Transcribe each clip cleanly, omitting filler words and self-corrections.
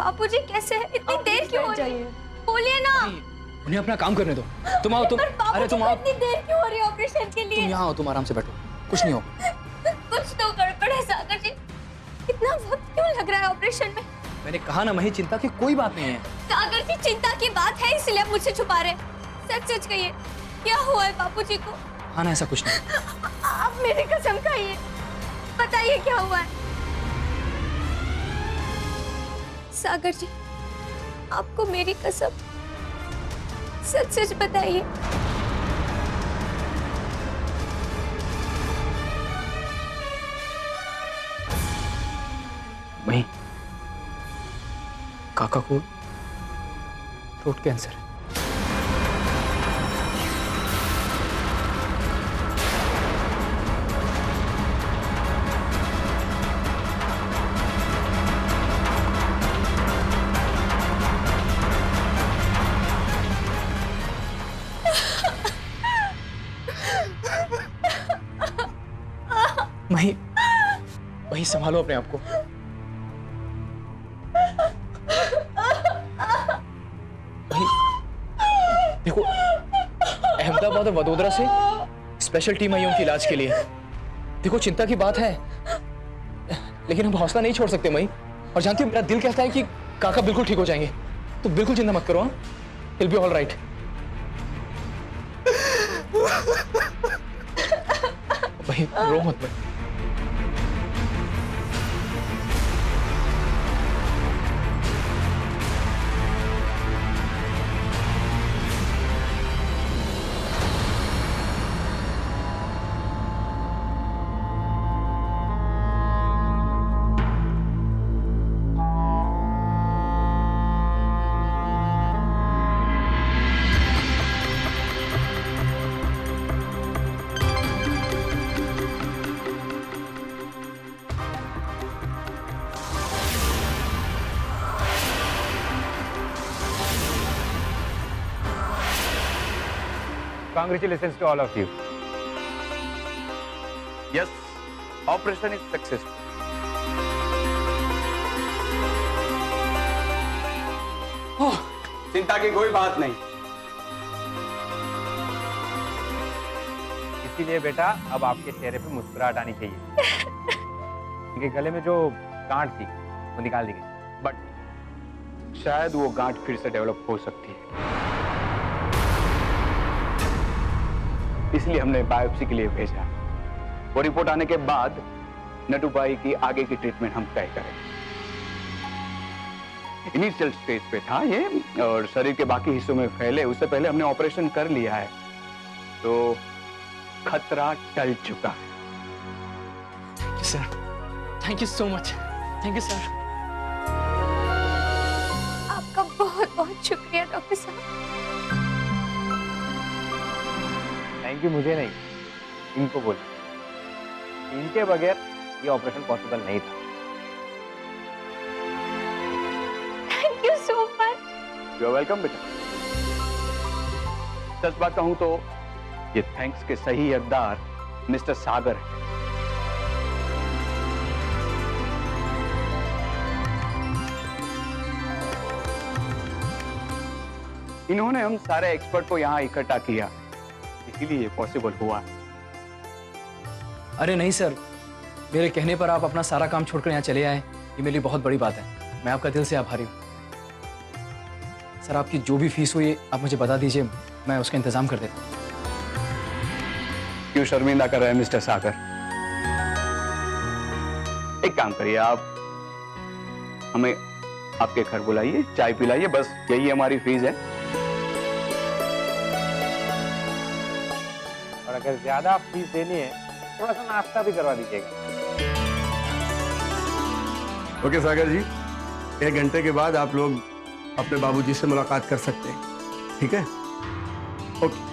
बापूजी कैसे हैं? इतनी देर क्यों हो रही है? बोलिए ना। उन्हें अपना काम करने दो। तुम आओ। अरे तुम आओ। इतनी देर क्यों हो रही है ऑपरेशन के लिए? तुम यहाँ आओ, तुम आराम से बैठो, कुछ नहीं हो। कुछ तो गड़बड़ है सागर जी। इतना वक्त क्यों लग रहा है ऑपरेशन में? मैंने कहा ना मही, चिंता की कोई बात नहीं है। सागर जी चिंता की बात है इसलिए आप मुझसे छुपा रहे। सच सच कहिए, क्या हुआ है बापूजी को? हाँ ना, ऐसा कुछ नहीं। आप मेरी कसम खाइए, बताइए क्या हुआ है? सागर जी, आपको मेरी कसम, सच सच बताइए। मही, काका को थ्रोट कैंसर है। मही, मही संभालो अपने आप को। मही, देखो अहमदाबाद और वडोदरा से स्पेशल टीम आई है उनके इलाज के लिए। देखो चिंता की बात है, लेकिन हम हौसला नहीं छोड़ सकते मही। और जानती हो मेरा दिल कहता है कि काका बिल्कुल ठीक हो जाएंगे, तो बिल्कुल चिंता मत करो। हाँ, विल बी ऑल राइट। मही रो मत मही। Congratulations to all of you. Yes, operation is successful. चिंता की कोई बात नहीं। इसीलिए बेटा अब आपके चेहरे पे मुस्कुराहट आनी चाहिए। उनके गले में जो गांठ थी वो निकाल दी गई, बट शायद वो गांठ फिर से डेवलप हो सकती है, इसलिए हमने बायोप्सी के लिए भेजा। वो रिपोर्ट आने के बाद नटू भाई की आगे की ट्रीटमेंट हम तय करेंगे। इनिशियल स्टेज पे था ये और शरीर के बाकी हिस्सों में फैले उससे पहले हमने ऑपरेशन कर लिया है, तो खतरा टल चुका है। Thank you sir, thank you so much. Thank you sir. आपका बहुत बहुत शुक्रिया डॉक्टर साहब। थैंक यू मुझे नहीं, इनको बोलिए। इनके बगैर ये ऑपरेशन पॉसिबल नहीं था। Thank you so much. You are welcome बेटा। सच बात कहूं तो ये थैंक्स के सही हकदार मिस्टर सागर है। इन्होंने हम सारे एक्सपर्ट को यहाँ इकट्ठा किया, इसीलिए ये पॉसिबल हुआ। अरे नहीं सर, मेरे कहने पर आप अपना सारा काम छोड़कर यहाँ चले आए, ये मेरे लिए बहुत बड़ी बात है। मैं आपका दिल से आभारी हूँ। सर आपकी जो भी फीस हुई आप मुझे बता दीजिए, मैं उसका इंतजाम कर देता हूँ। क्यों शर्मिंदा कर रहे हैं मिस्टर सागर? एक काम करिए, आप हमें आपके घर बुलाइए, चाय पिलाइए, बस यही हमारी फीस है। और अगर ज्यादा फीस देनी है थोड़ा सा नाश्ता भी करवा दीजिएगा। ओके सागर जी, 1 घंटे के बाद आप लोग अपने बाबूजी से मुलाकात कर सकते हैं, ठीक है? ओके।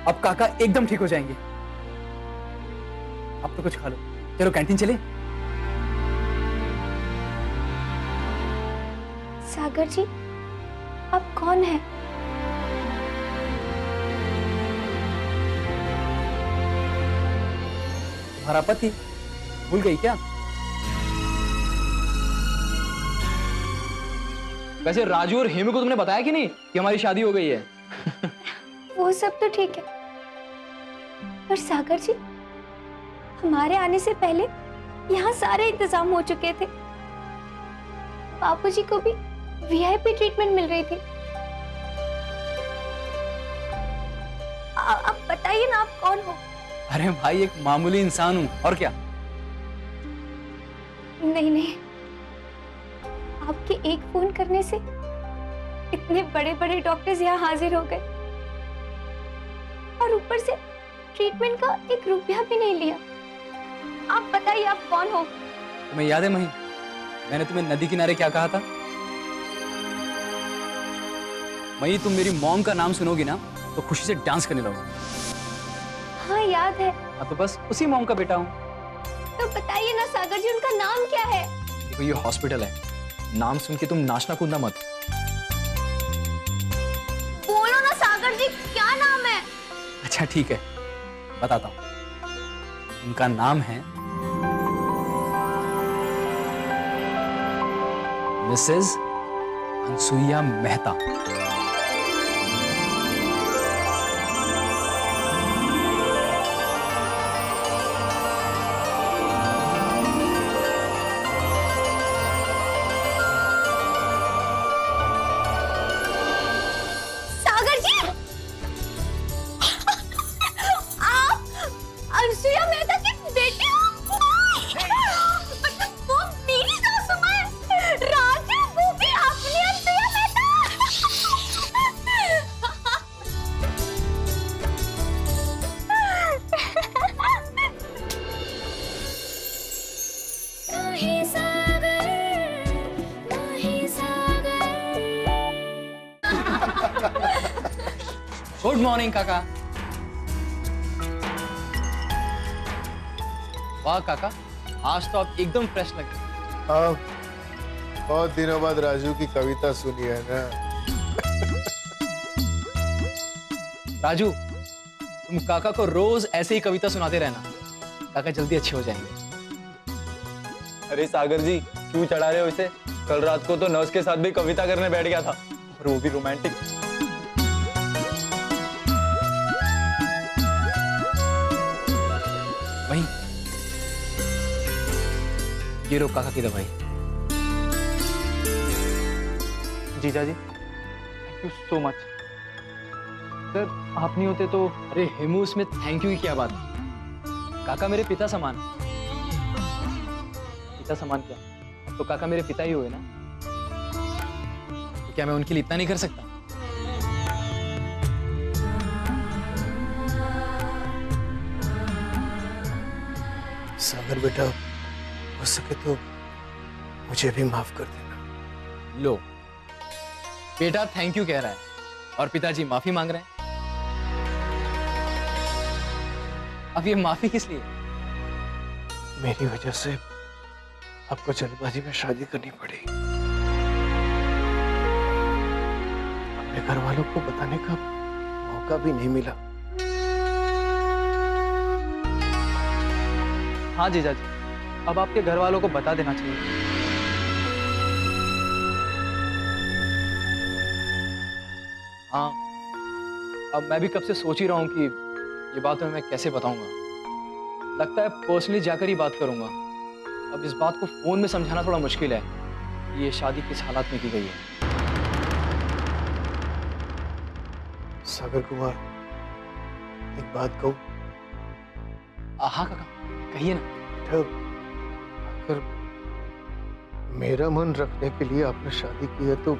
अब काका एकदम ठीक हो जाएंगे। अब तो कुछ खा लो। चलो कैंटीन चले। सागर जी, आप कौन हैं? तुम्हारा पति भूल गई क्या? वैसे राजू और हेमू को तुमने बताया कि नहीं कि हमारी शादी हो गई है? वो सब तो ठीक है, पर सागर जी, हमारे आने से पहले यहाँ सारे इंतजाम हो चुके थे। बापूजी को भी वीआईपी ट्रीटमेंट मिल रही थी। आप बताइए ना, आप कौन हो? अरे भाई, एक मामूली इंसान हूं, और क्या। नहीं नहीं, आपके एक फोन करने से इतने बड़े बड़े डॉक्टर्स यहाँ हाजिर हो गए, और ऊपर से ट्रीटमेंट का 1 रुपया भी नहीं लिया। आप बताइए, आप कौन हो? तुम्हें याद है मही, मैंने तुम्हें नदी किनारे क्या कहा था? मही, तुम मेरी मॉम का नाम सुनोगी ना तो खुशी से डांस करने लगोगी। हाँ याद है। हाँ, तो बस उसी मॉम का बेटा हूँ। तो बताइए ना सागर जी, उनका नाम क्या है? देखो, ये हॉस्पिटल है, नाम सुन के तुम नाचना कूदना मत। बोलो ना सागर जी, क्या नाम है? अच्छा ठीक है, बताता हूँ। उनका नाम है मिसेस अनसुईया मेहता। सागर जी, आप अनसुईया मेहता की बेटी हो? मतलब वो मेरी सासू माँ है? राजू, वो भी अपनी अनसुईया मेहता? गुड मॉर्निंग काका। वाह काका, आज तो आप एकदम फ्रेश लगे। हाँ, बहुत दिनों बाद राजू की कविता सुनी है ना। राजू, तुम काका को रोज ऐसे ही कविता सुनाते रहना, काका जल्दी अच्छे हो जाएंगे। अरे सागर जी, क्यों चढ़ा रहे हो इसे? कल रात को तो नर्स के साथ भी कविता करने बैठ गया था, और वो भी रोमांटिक। वही, ये लो काका की दवाई। जीजा जी, thank you so much. Sir, आप नहीं होते तो। अरे हेमू, इसमें थैंक यू की क्या बात है? काका मेरे पिता समान। पिता समान क्या? अब तो काका मेरे पिता ही हुए ना, तो क्या मैं उनके लिए इतना नहीं कर सकता? सागर बेटा, हो सके तो मुझे भी माफ कर देना। लो, बेटा थैंक यू कह रहा है और पिताजी माफी मांग रहे हैं। अब ये माफी किस लिए? मेरी वजह से आपको जल्दबाजी में शादी करनी पड़ी। अपने घर वालों को बताने का मौका भी नहीं मिला। हाँ जीजा जी, अब आपके घर वालों को बता देना चाहिए। हाँ, अब मैं भी कब से सोच ही रहा हूँ कि ये बात मैं कैसे बताऊंगा। लगता है पर्सनली जाकर ही बात करूंगा। अब इस बात को फोन में समझाना थोड़ा मुश्किल है कि ये शादी किस हालात में की गई है। सागर कुमार, एक बात कहूं? हाँ काका, कहिए ना। जब अगर मेरा मन रखने के लिए आपने शादी की है तो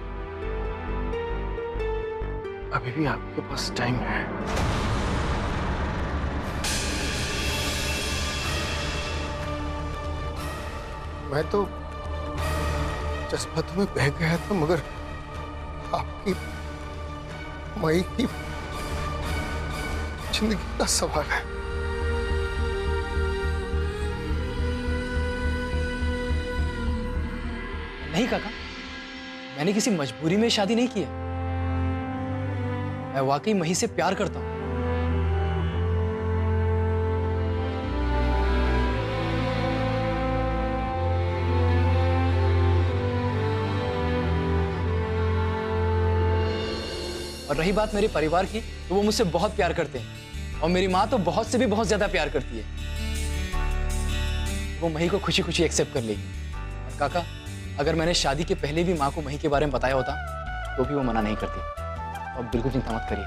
अभी भी आपके पास टाइम है। मैं तो जज्बातों में बह गया था, मगर आपकी मई की जिंदगी का सवाल है। नहीं काका, मैंने किसी मजबूरी में शादी नहीं की है। मैं वाकई मही से प्यार करता हूं। और रही बात मेरे परिवार की, तो वो मुझसे बहुत प्यार करते हैं और मेरी माँ तो बहुत से भी बहुत ज्यादा प्यार करती है। वो मही को खुशी खुशी एक्सेप्ट कर लेगी। और काका, अगर मैंने शादी के पहले भी माँ को मही के बारे में बताया होता तो भी वो मना नहीं करती। तो अब बिल्कुल चिंता मत करिए।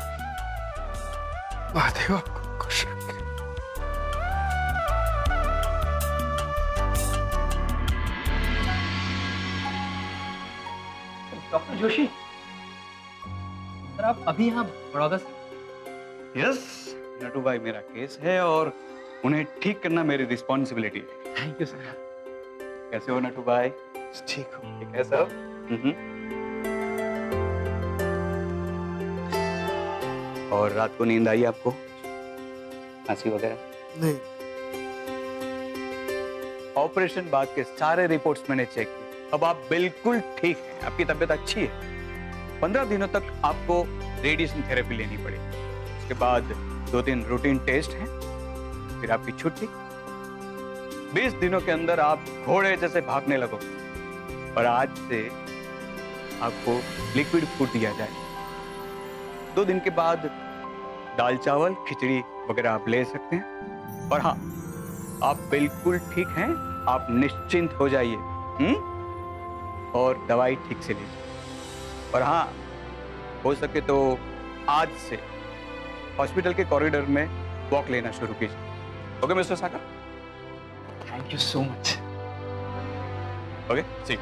महादेव आपको खुश रखे। डॉक्टर जोशी, सर आप अभी यहाँ बड़ौदा से? यस, नटू भाई मेरा केस है और उन्हें ठीक करना मेरी रिस्पॉन्सिबिलिटी है। Thank you sir. कैसे हो नटू भाई? ठीक हो? ठीक है सब? और रात को नींद आई आपको? खांसी वगैरह? नहीं। ऑपरेशन बाद के सारे रिपोर्ट्स मैंने चेक किए, अब आप बिल्कुल ठीक हैं, आपकी तबीयत अच्छी है। 15 दिनों तक आपको रेडिएशन थेरेपी लेनी पड़ेगी। उसके बाद 2-3 रूटीन टेस्ट हैं, फिर आपकी छुट्टी। 20 दिनों के अंदर आप घोड़े जैसे भागने लगोगे। और आज से आपको लिक्विड फूड दिया जाए। 2 दिन के बाद दाल चावल खिचड़ी वगैरह आप ले सकते हैं। और हाँ, आप बिल्कुल ठीक हैं, आप निश्चिंत हो जाइए। और दवाई ठीक से लीजिए। और हाँ, हो सके तो आज से हॉस्पिटल के कॉरिडोर में वॉक लेना शुरू कीजिए। Okay mister Sagar? Thank you so much. Okay, see.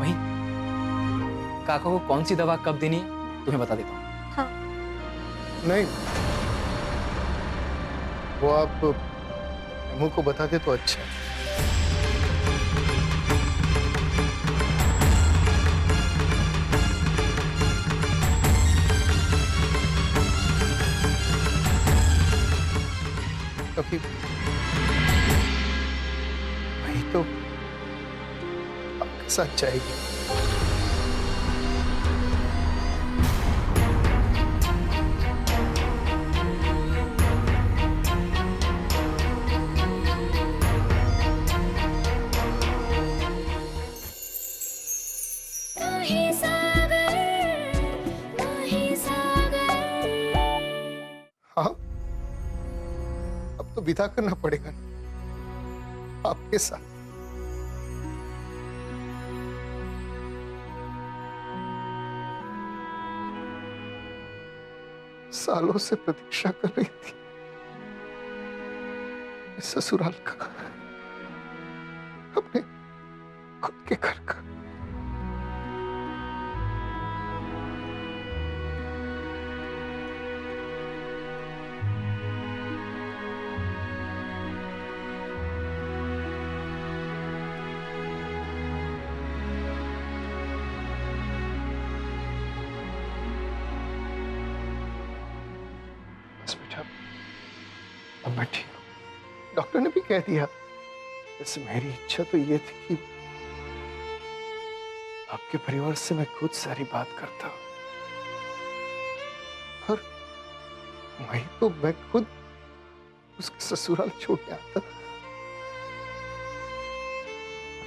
वही काका को कौन सी दवा कब देनी है तुम्हें बता देता हूँ। हाँ। नहीं, वो आप मुंह को बता दे तो अच्छा है। क्योंकि वही तो आपके साथ जाएगी। हाँ, अब तो विदा करना पड़ेगा ना आपके साथ। सालों से प्रतीक्षा कर रही थी इस ससुराल का, अपने खुद के घर का। बस बेटा, अब मैं ठीक हूं। डॉक्टर ने भी कह दिया। वैसे मेरी इच्छा तो ये थी कि आपके परिवार से मैं खुद सारी बात करता, और वही तो मैं खुद उसके ससुराल छोड़ के आता।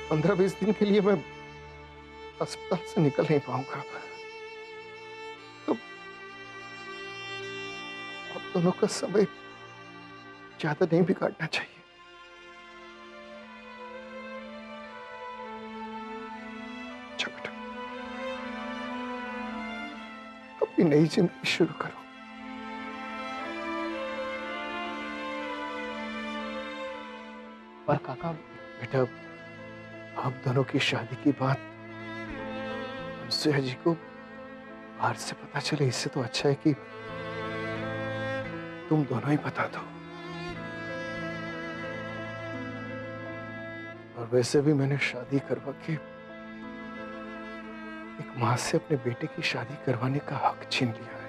15-20 दिन के लिए मैं अस्पताल से निकल नहीं पाऊंगा। तो आप दोनों का समय ज्यादा नहीं बिगाड़ना चाहिए। अच्छा बेटा, अपनी नई जिंदगी शुरू करो। पर काका, बेटा, आप दोनों की शादी की बात अनुसुईया जी को बाहर से पता चले, इससे तो अच्छा है कि तुम दोनों ही बता दो। और वैसे भी मैंने शादी करवा के एक मां से अपने बेटे की शादी करवाने का हक छीन लिया है।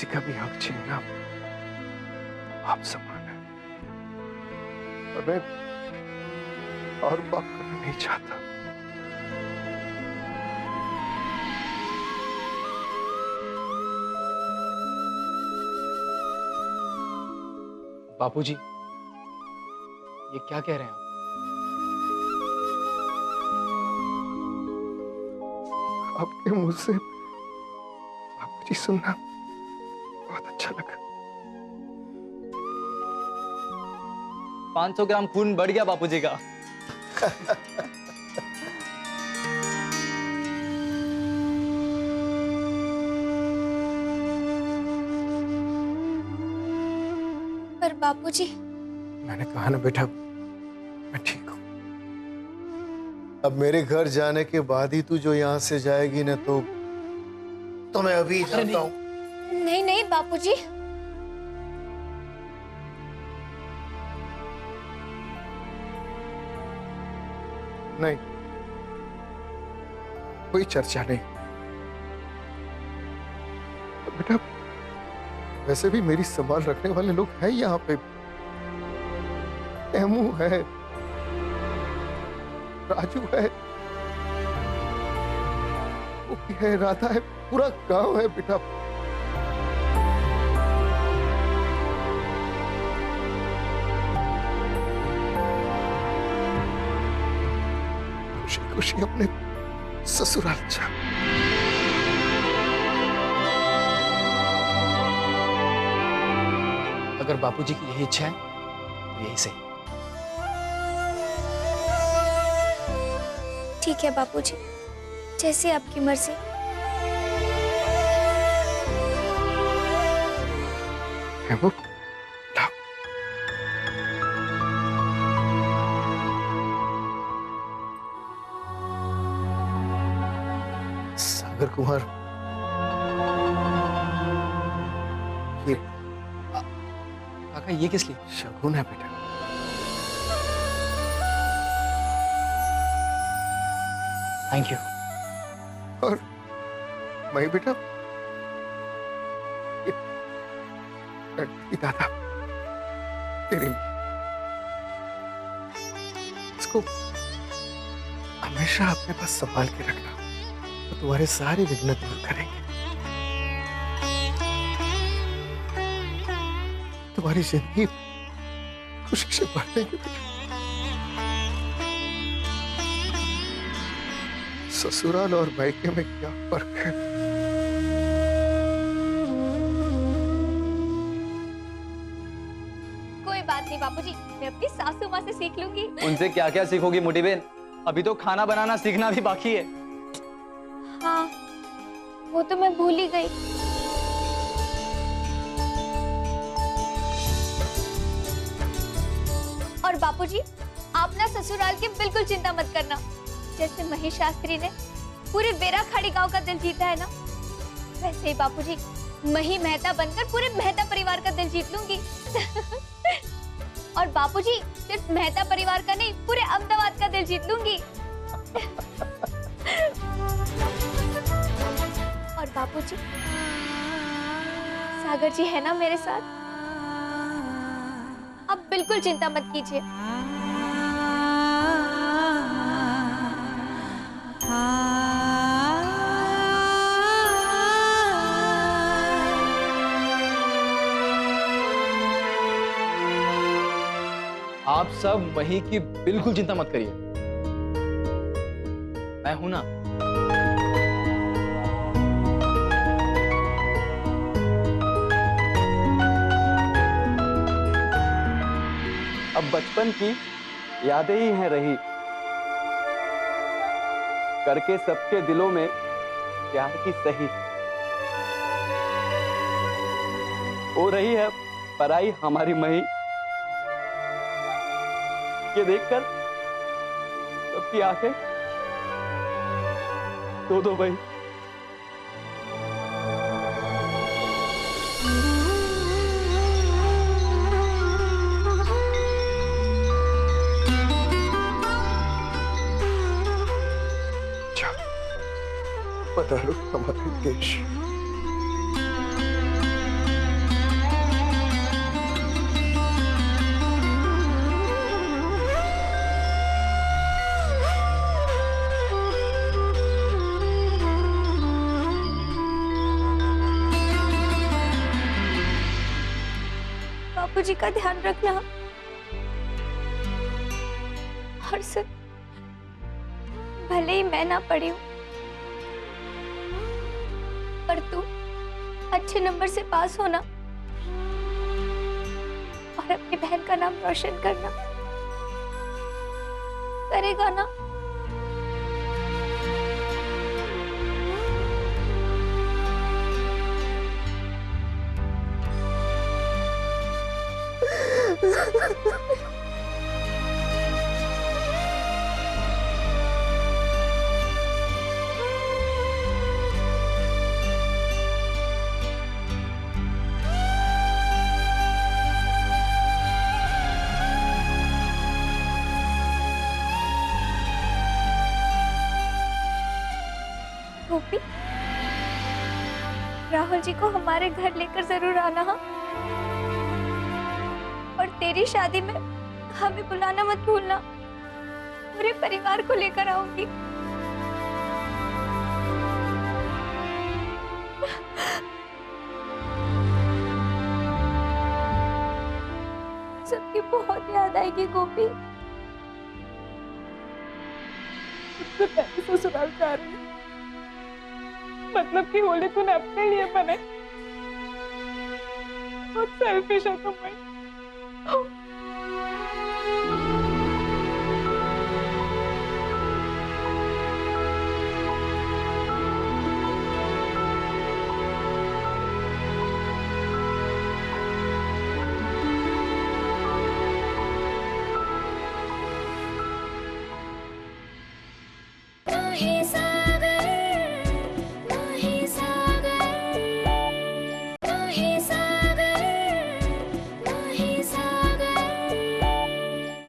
किसी का भी हक छीनना आप समान है, और मैं और बात करना नहीं चाहता। बापूजी, ये क्या कह रहे हैं आप? आपके मुंह से बापूजी सुनना बहुत अच्छा लगा। 500 ग्राम खून बढ़ गया बापूजी का। पर बापूजी, मैंने कहा ना बेटा, मैं ठीक हूं। अब मेरे घर जाने के बाद ही तू जो यहाँ से जाएगी ना, तो मैं अभी जाता हूँ। नहीं नहीं बापूजी, नहीं, कोई चर्चा नहीं। बेटा, वैसे भी मेरी संभाल रखने वाले लोग हैं यहाँ पे। एमू है, राजू है, वो भी है, राधा है, पूरा गांव है बेटा। खुशी खुशी अपने ससुराल जा। अगर बापूजी की यही इच्छा है तो यही सही। ठीक है बापूजी, जैसे आपकी मर्जी। है वो? लाओ। सागर कुमार, ये काका, ये किस लिए? शगुन है बेटा। Thank you. और मैं बेटा, ये लड़की दादा तेरे लिए, इसको हमेशा अपने पास संभाल के रखना, तो तुम्हारे सारे विघ्न दूर करेंगे। तुम्हारी जिंदगी खुशी से भर देंगे बेटा। ससुराल और मायके में क्या फर्क है? कोई बात नहीं बापूजी, मैं अपनी सासू माँ से सीख लूंगी। उनसे क्या क्या सीखोगी मोटी बहन? अभी तो खाना बनाना सीखना भी बाकी है। हाँ, वो तो मैं भूल ही गई। और बापूजी, आप ना ससुराल की बिल्कुल चिंता मत करना। जैसे महेश शास्त्री ने पूरे बेराखाड़ी गांव का दिल जीता है ना, वैसे ही बापूजी मही मेहता बनकर पूरे मेहता परिवार का दिल जीत लूंगी। और बापूजी, सिर्फ मेहता परिवार का नहीं, पूरे अहमदाबाद का दिल जीत लूंगी। और बापूजी, सागर जी है ना मेरे साथ, अब बिल्कुल चिंता मत कीजिए। आप सब वही की बिल्कुल चिंता मत करिए, मैं हूं ना। अब बचपन की यादें ही हैं रही, करके सबके दिलों में प्यार की सही। हो रही है पराई हमारी मही, ये देखकर सबकी आंखें दो भाई। पधारो हमारे देश। बापूजी का ध्यान रखना। और सुन, भले ही मैं ना पढ़ी हूं, पर तू अच्छे नंबर से पास होना और अपनी बहन का नाम रोशन करना। करेगा ना? गोपी, राहुल जी को हमारे घर लेकर जरूर आना। हाँ, और तेरी शादी में हमें बुलाना मत भूलना। पूरे परिवार को लेकर आऊंगी। सबकी बहुत याद आएगी गोपी। सबसे पहले ससुराल जा रही है, मतलब कि होली तूने अपने लिए बने। बहुत सेल्फिश है तुम भाई।